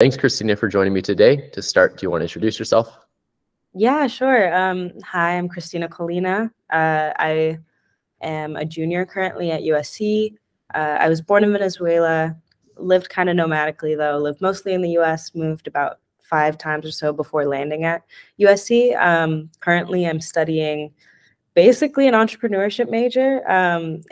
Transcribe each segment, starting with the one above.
Thanks, Christina, for joining me today. To start, do you want to introduce yourself? Yeah, sure. Hi, I'm Cristina Colina. I am a junior currently at USC. I was born in Venezuela, lived kind of nomadically though, lived mostly in the US, moved about 5 times or so before landing at USC. Currently, I'm studying basically an entrepreneurship major.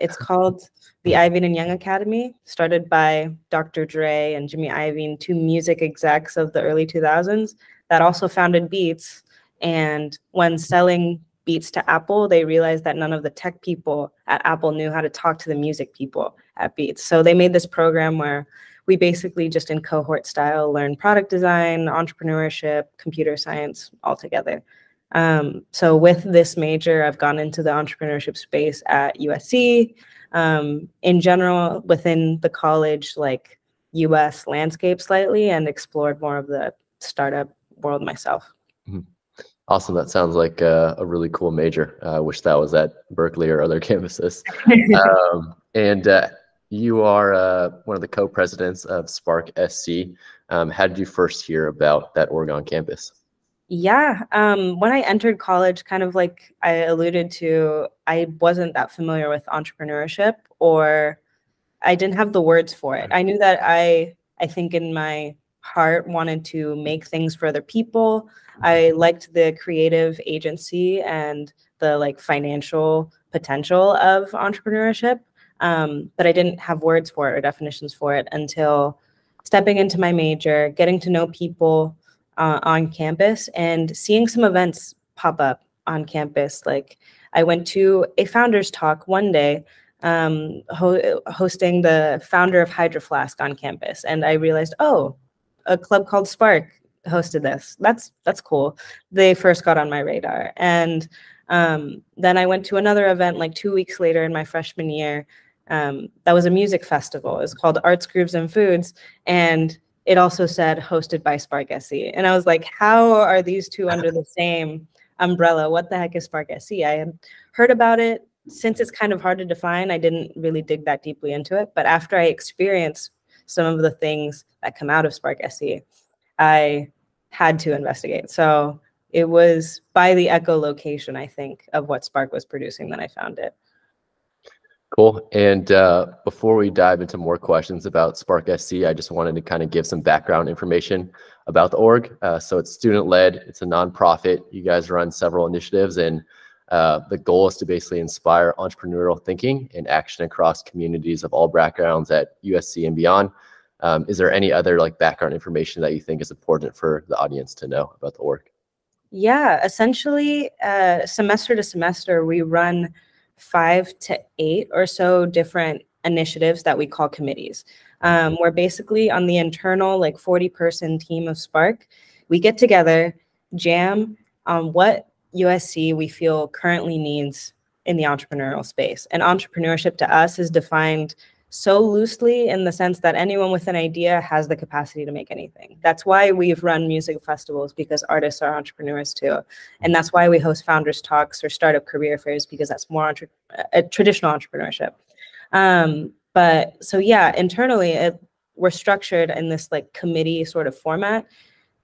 It's called the Iovine and Young Academy, started by Dr. Dre and Jimmy Iovine, two music execs of the early 2000s that also founded Beats. And when selling Beats to Apple, they realized that none of the tech people at Apple knew how to talk to the music people at Beats. So they made this program where we basically just in cohort style learn product design, entrepreneurship, computer science all together. So with this major, I've gone into the entrepreneurship space at USC. In general, within the college, like US landscape slightly, and explored more of the startup world myself. Awesome. That sounds like a really cool major. I wish that was at Berkeley or other campuses. You are one of the co-presidents of Spark SC. How did you first hear about that Oregon campus? Yeah, when I entered college, kind of like I alluded to, I wasn't that familiar with entrepreneurship, or I didn't have the words for it. I knew that I think in my heart wanted to make things for other people. I liked the creative agency and the like financial potential of entrepreneurship, but I didn't have words for it or definitions for it until stepping into my major, getting to know people on campus and seeing some events pop up on campus. Like I went to a founders talk one day, hosting the founder of Hydro Flask on campus. And I realized, oh, a club called Spark hosted this. That's cool. They first got on my radar. And then I went to another event like 2 weeks later in my freshman year. That was a music festival. It was called Arts, Grooves, and Foods. And it also said hosted by Spark SC. And I was like, how are these two under the same umbrella? What the heck is Spark SC? I had heard about it. Since it's kind of hard to define, I didn't really dig that deeply into it. But after I experienced some of the things that come out of Spark SC, I had to investigate. So it was by the echolocation, I think, of what Spark was producing that I found it. Cool. And before we dive into more questions about Spark SC, I just wanted to kind of give some background information about the org. So it's student-led, it's a nonprofit. You guys run several initiatives, and the goal is to basically inspire entrepreneurial thinking and action across communities of all backgrounds at USC and beyond. Is there any other like background information that you think is important for the audience to know about the org? Yeah, essentially, semester to semester, we run 5 to 8 or so different initiatives that we call committees. We're basically on the internal like 40-person team of Spark. We get together, jam on what USC we feel currently needs in the entrepreneurial space. And entrepreneurship to us is defined so loosely in the sense that anyone with an idea has the capacity to make anything. That's why we've run music festivals, because artists are entrepreneurs too. And that's why we host founders talks or startup career fairs, because that's more traditional entrepreneurship. But so yeah, internally we're structured in this like committee sort of format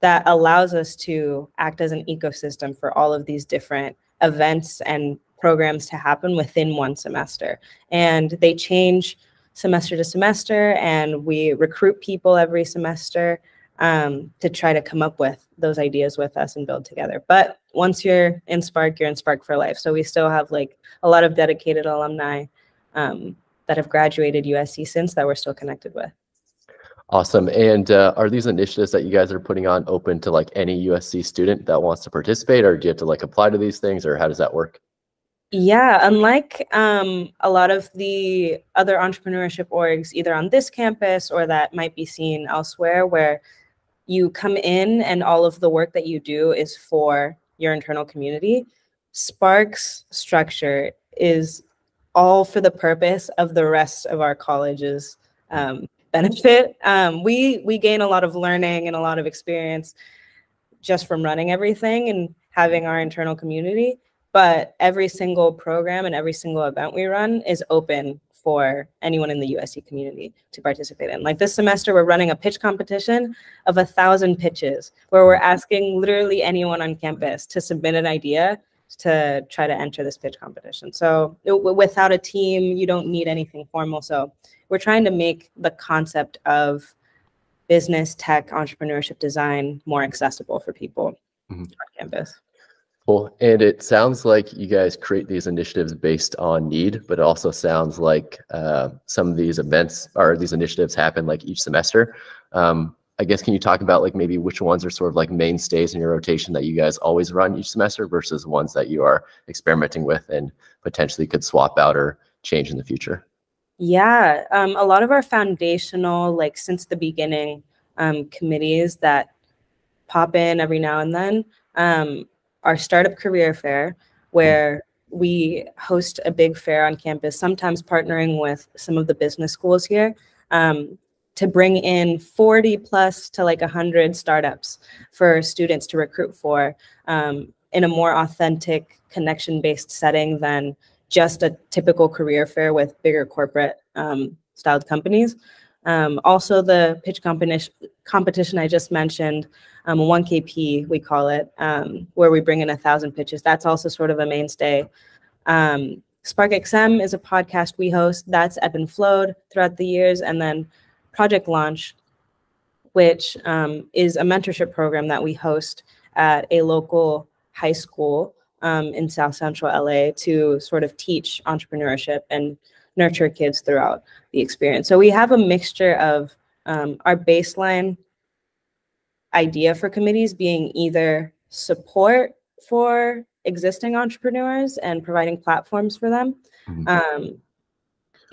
that allows us to act as an ecosystem for all of these different events and programs to happen within one semester. And they change semester to semester, and we recruit people every semester to try to come up with those ideas with us and build together. But once you're in Spark for life. So we still have like a lot of dedicated alumni that have graduated USC since that we're still connected with. Awesome. And are these initiatives that you guys are putting on open to like any USC student that wants to participate, or do you have to like apply to these things, or how does that work? Yeah, unlike a lot of the other entrepreneurship orgs, either on this campus or that might be seen elsewhere, where you come in and all of the work that you do is for your internal community, Spark's structure is all for the purpose of the rest of our college's benefit. We gain a lot of learning and a lot of experience just from running everything and having our internal community. But every single program and every single event we run is open for anyone in the USC community to participate in. Like this semester, we're running a pitch competition of 1,000 pitches where we're asking literally anyone on campus to submit an idea to try to enter this pitch competition. So without a team, you don't need anything formal. So we're trying to make the concept of business, tech, entrepreneurship, design more accessible for people on campus. Cool. And it sounds like you guys create these initiatives based on need, but it also sounds like some of these events or these initiatives happen like each semester. I guess, can you talk about like maybe which ones are sort of like mainstays in your rotation that you guys always run each semester versus ones that you are experimenting with and potentially could swap out or change in the future? Yeah, a lot of our foundational, like since the beginning, committees that pop in every now and then, our startup career fair, where we host a big fair on campus, sometimes partnering with some of the business schools here, to bring in 40 plus to like 100 startups for students to recruit for, in a more authentic connection-based setting than just a typical career fair with bigger corporate styled companies. Also the pitch competition I just mentioned, 1KP we call it, where we bring in 1,000 pitches. That's also sort of a mainstay. SparkXM is a podcast we host that's ebbed and flowed throughout the years. And then Project Launch, which is a mentorship program that we host at a local high school in South Central LA to sort of teach entrepreneurship and nurture kids throughout the experience. So we have a mixture of our baseline idea for committees being either support for existing entrepreneurs and providing platforms for them,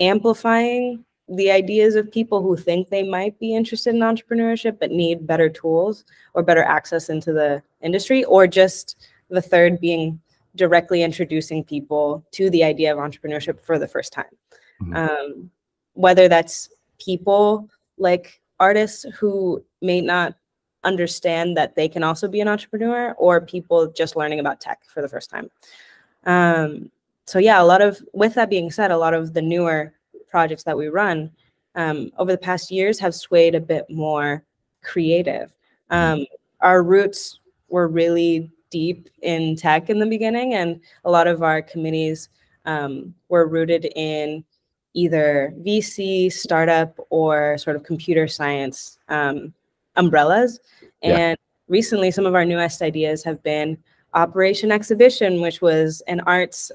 amplifying the ideas of people who think they might be interested in entrepreneurship but need better tools or better access into the industry, or just the third being directly introducing people to the idea of entrepreneurship for the first time. Whether that's people like artists who may not understand that they can also be an entrepreneur, or people just learning about tech for the first time. So yeah, with that being said, a lot of the newer projects that we run over the past years have swayed a bit more creative. Our roots were really deep in tech in the beginning, and a lot of our committees were rooted in either VC, startup, or sort of computer science umbrellas. And recently, some of our newest ideas have been Operation Exhibition, which was an arts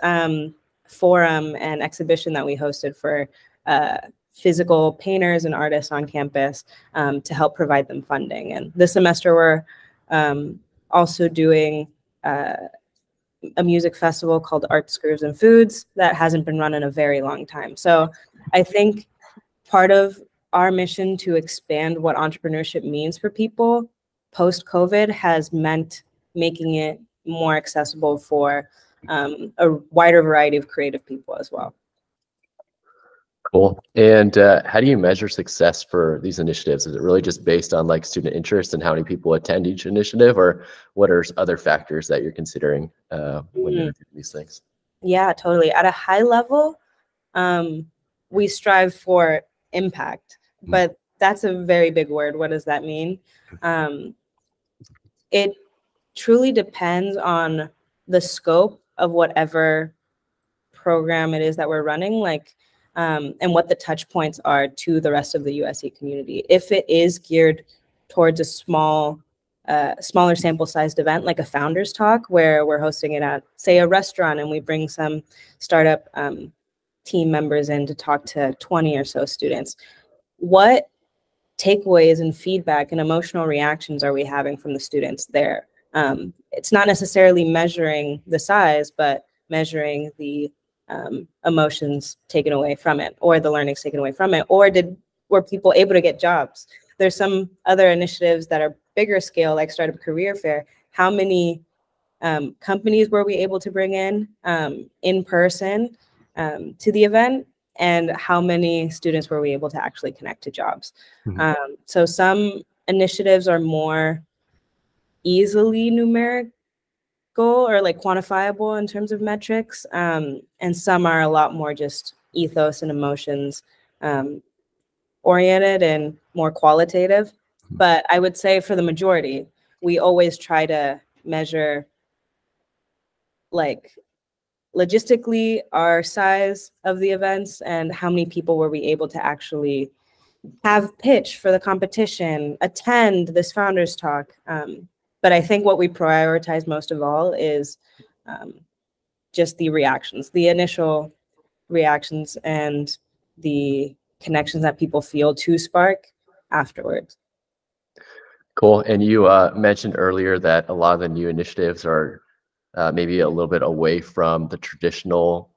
forum and exhibition that we hosted for physical painters and artists on campus to help provide them funding. And this semester, we're also doing a music festival called Arts, Grooves, and Foods that hasn't been run in a very long time. So I think part of our mission to expand what entrepreneurship means for people post-COVID has meant making it more accessible for a wider variety of creative people as well. Cool. And how do you measure success for these initiatives? Is it really just based on like student interest and how many people attend each initiative, or what are other factors that you're considering when you're doing these things? Yeah, totally. At a high level, we strive for impact, but that's a very big word. What does that mean? It truly depends on the scope of whatever program it is that we're running, like, and what the touch points are to the rest of the USC community. If it is geared towards a smaller sample sized event, like a founders talk, where we're hosting it at, say, a restaurant, and we bring some startup team members in to talk to 20 or so students, what takeaways and feedback and emotional reactions are we having from the students there? It's not necessarily measuring the size, but measuring the emotions taken away from it, or the learnings taken away from it, or were people able to get jobs? There's some other initiatives that are bigger scale, like Startup Career Fair. How many companies were we able to bring in person to the event, and how many students were we able to actually connect to jobs? So some initiatives are more easily numerical or like quantifiable in terms of metrics, and some are a lot more just ethos and emotions oriented and more qualitative. But I would say for the majority, we always try to measure like logistically our size of the events and how many people were we able to actually have pitch for the competition, attend this founders talk. But I think what we prioritize most of all is just the reactions, the initial reactions and the connections that people feel to Spark afterwards. Cool. And you mentioned earlier that a lot of the new initiatives are maybe a little bit away from the traditional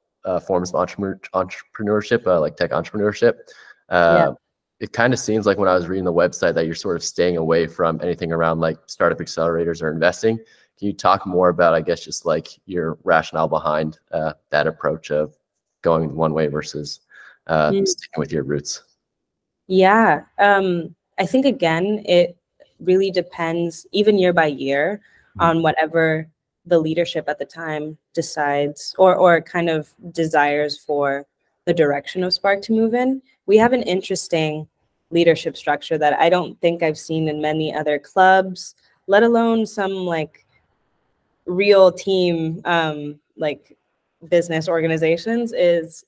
forms of entrepreneurship, like tech entrepreneurship. Yeah. It kind of seems like when I was reading the website that you're sort of staying away from anything around like startup accelerators or investing. Can you talk more about, I guess, just like your rationale behind that approach of going one way versus sticking with your roots? Yeah. I think, again, it really depends, even year by year, on whatever the leadership at the time decides or kind of desires for the direction of Spark to move in. We have an interesting leadership structure that I don't think I've seen in many other clubs, let alone some like real team like business organizations. Is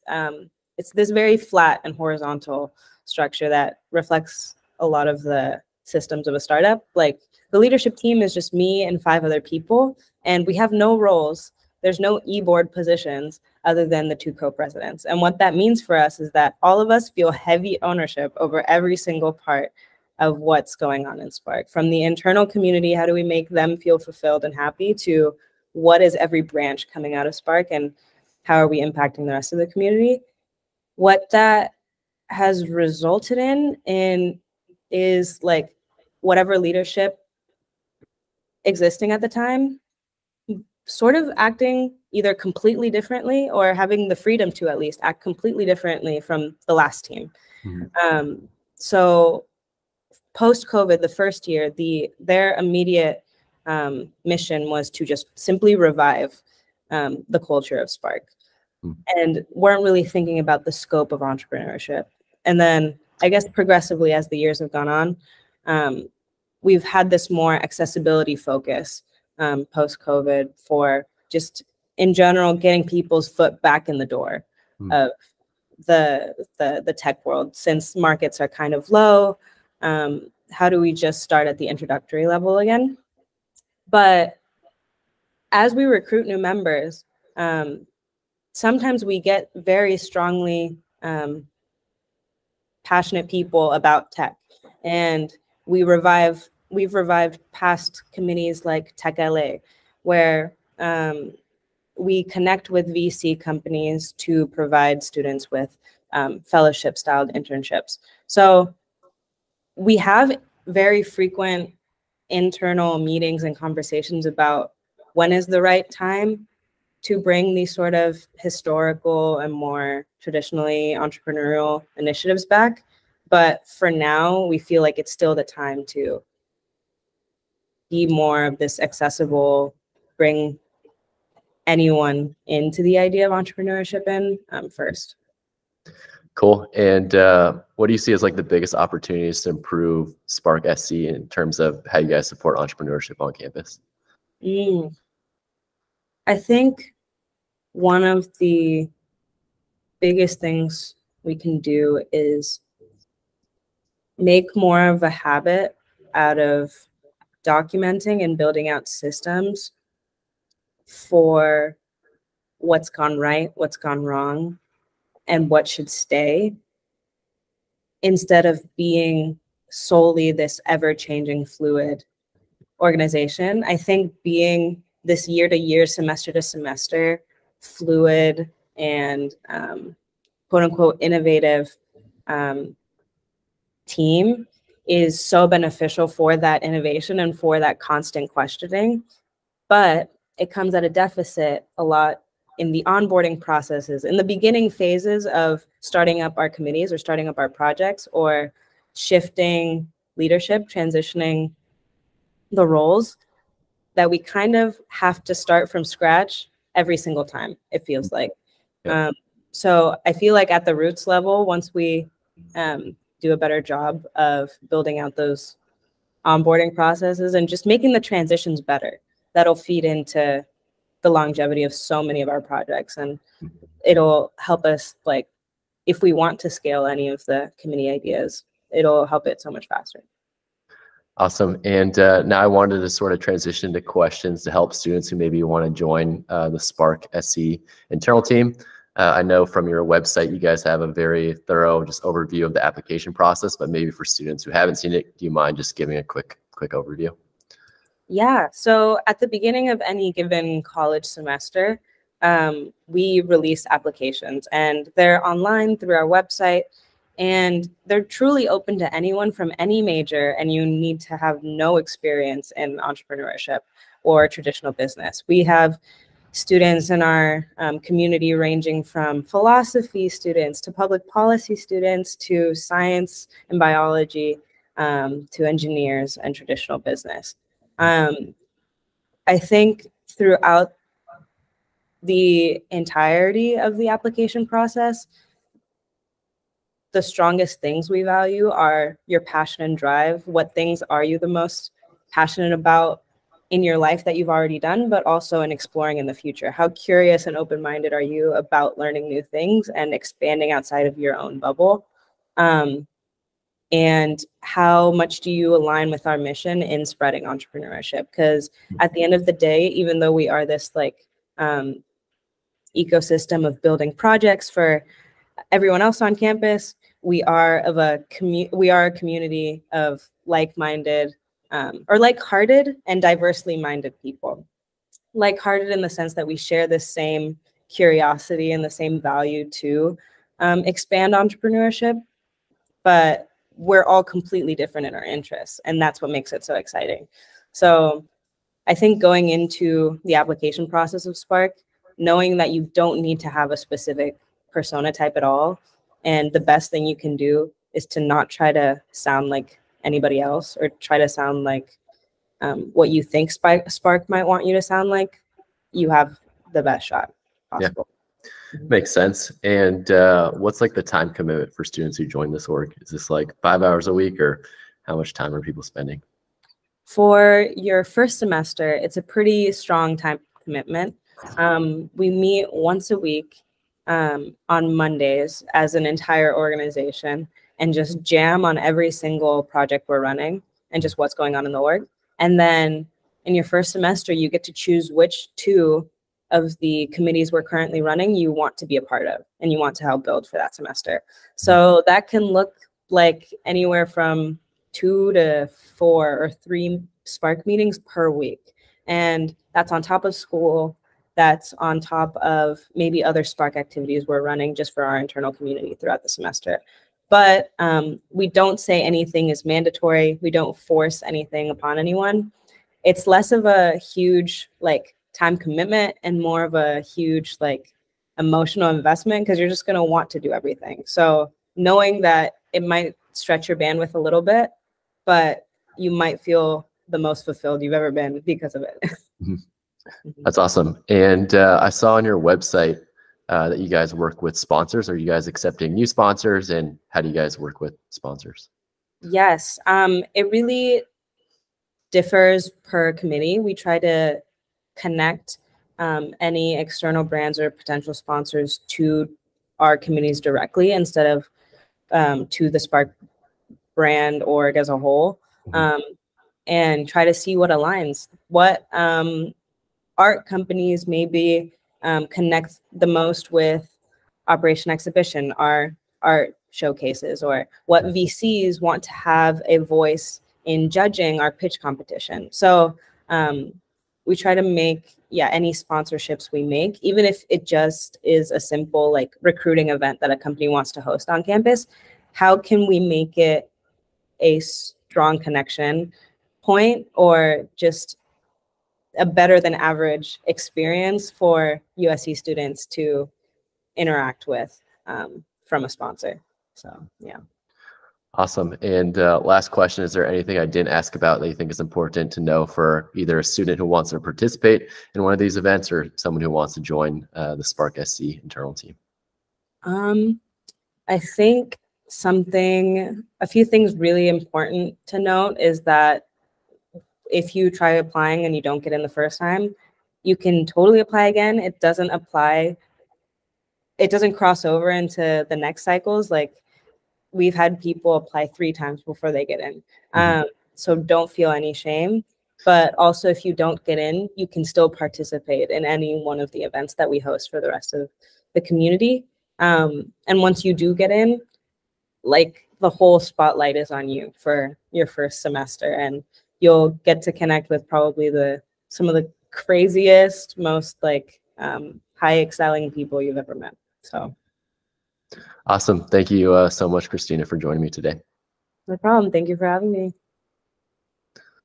it's this very flat and horizontal structure that reflects a lot of the systems of a startup. Like the leadership team is just me and 5 other people, and we have no roles. There's no e-board positions other than the 2 co-presidents. And what that means for us is that all of us feel heavy ownership over every single part of what's going on in Spark. From the internal community, how do we make them feel fulfilled and happy, to what is every branch coming out of Spark and how are we impacting the rest of the community? What that has resulted in is like whatever leadership existing at the time sort of acting either completely differently or having the freedom to at least act completely differently from the last team. So post-COVID, the first year, their immediate mission was to just simply revive the culture of Spark, and weren't really thinking about the scope of entrepreneurship. And then I guess progressively as the years have gone on, we've had this more accessibility focus post-COVID for just in general getting people's foot back in the door of the tech world, since markets are kind of low. How do we just start at the introductory level again? But as we recruit new members, sometimes we get very strongly passionate people about tech, and we've revived past committees like Tech LA, where we connect with VC companies to provide students with fellowship-styled internships. So we have very frequent internal meetings and conversations about when is the right time to bring these sort of historical and more traditionally entrepreneurial initiatives back. But for now, we feel like it's still the time to be more of this accessible, bring anyone into the idea of entrepreneurship in first. Cool. And what do you see as like the biggest opportunities to improve Spark SC in terms of how you guys support entrepreneurship on campus? I think one of the biggest things we can do is make more of a habit out of documenting and building out systems for what's gone right, what's gone wrong, and what should stay, instead of being solely this ever-changing fluid organization. I think being this year-to-year, semester-to-semester fluid and quote-unquote innovative team is so beneficial for that innovation and for that constant questioning. But it comes at a deficit a lot in the onboarding processes, in the beginning phases of starting up our committees or starting up our projects or shifting leadership, transitioning the roles, that we kind of have to start from scratch every single time, it feels like. Yeah. So I feel like at the roots level, once we do a better job of building out those onboarding processes and just making the transitions better, that'll feed into the longevity of so many of our projects. And it'll help us, like, if we want to scale any of the committee ideas, it'll help it so much faster. Awesome. And now I wanted to sort of transition to questions to help students who maybe want to join the Spark SC internal team. I know from your website, you guys have a very thorough just overview of the application process, but maybe for students who haven't seen it, do you mind just giving a quick overview? Yeah, so at the beginning of any given college semester, we release applications, and they're online through our website, and they're truly open to anyone from any major, and you need to have no experience in entrepreneurship or traditional business. We have students in our community ranging from philosophy students to public policy students to science and biology to engineers and traditional business. I think throughout the entirety of the application process, the strongest things we value are your passion and drive. What things are you the most passionate about in your life that you've already done, but also in exploring in the future? How curious and open-minded are you about learning new things and expanding outside of your own bubble? And how much do you align with our mission in spreading entrepreneurship? Because at the end of the day, even though we are this like ecosystem of building projects for everyone else on campus, we are a community of like-minded or like-hearted and diversely minded people. Like-hearted in the sense that we share the same curiosity and the same value to expand entrepreneurship, but we're all completely different in our interests, and that's what makes it so exciting. So I think going into the application process of Spark, knowing that you don't need to have a specific persona type at all, and the best thing you can do is to not try to sound like anybody else or try to sound like what you think Spark might want you to sound like, you have the best shot possible. Yeah. Makes sense. And what's like the time commitment for students who join this org? Is this like 5 hours a week, or how much time are people spending? For your first semester, it's a pretty strong time commitment. We meet once a week on Mondays as an entire organization and just jam on every single project we're running and just what's going on in the org. And then in your first semester, you get to choose which two of the committees we're currently running you want to be a part of and you want to help build for that semester. So that can look like anywhere from 2 to 4 or 3 Spark meetings per week. And that's on top of school. That's on top of maybe other Spark activities we're running just for our internal community throughout the semester. But we don't say anything is mandatory. We don't force anything upon anyone. It's less of a huge like time commitment and more of a huge like emotional investment because you're just going to want to do everything. So knowing that it might stretch your bandwidth a little bit, but you might feel the most fulfilled you've ever been because of it. That's awesome. And I saw on your website that you guys work with sponsors. Are you guys accepting new sponsors, and how do you guys work with sponsors? Yes, it really differs per committee. We try to connect any external brands or potential sponsors to our committees directly instead of to the Spark brand org as a whole, and try to see what aligns. What art companies maybe connect the most with Operation Exhibition, our art showcases, or what VCs want to have a voice in judging our pitch competition. So we try to make, any sponsorships we make, even if it just is a simple like recruiting event that a company wants to host on campus, how can we make it a strong connection point or just a better than average experience for USC students to interact with from a sponsor. So, yeah. Awesome. And last question, is there anything I didn't ask about that you think is important to know for either a student who wants to participate in one of these events or someone who wants to join the Spark SC internal team? I think a few things really important to note is that if you try applying and you don't get in the first time, you can totally apply again. It doesn't cross over into the next cycles. Like, we've had people apply 3 times before they get in. So don't feel any shame. But also, if you don't get in, you can still participate in any one of the events that we host for the rest of the community. And once you do get in, like, the whole spotlight is on you for your first semester, and you'll get to connect with probably some of the craziest, most like high excelling people you've ever met. So awesome. Thank you so much, Cristina, for joining me today. no problem. Thank you for having me.